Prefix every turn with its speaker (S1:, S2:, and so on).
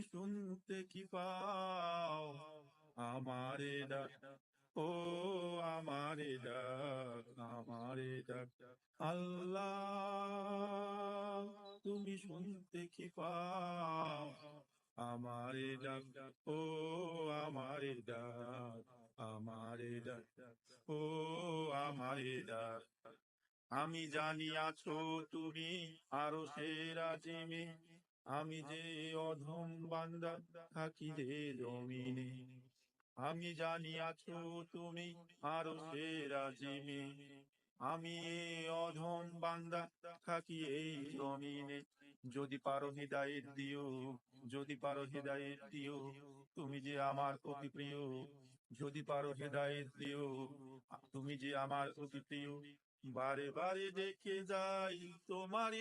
S1: শুনতে কি পাও আমারে ডাক, ও আমারে ডাক, আমারে ডাক। আল্লাহ তুমি শুনতে কি পাও আমারে ডাক, ও আমারে ডাক, আমারে ডাক, ও আমারে ডাক। আমি জানি আছো তুমি আরশের আজিমে, আমি যে অধম বান্দা থাকি যে জমিনে। আমি জানি আছো তুমি আরশের আজিমে, আমি এই অধম বান্দা থাকি এই জমিনে। যদি পারো হিদায়েত দিও, যদি পারো হিদায়েত দিও, তুমি যে আমার অতি প্রিয়। যদি পারো হিদায়েত দিও, তুমি যে আমার অতি প্রিয়। বারে বারে দেখে যাই তোমারই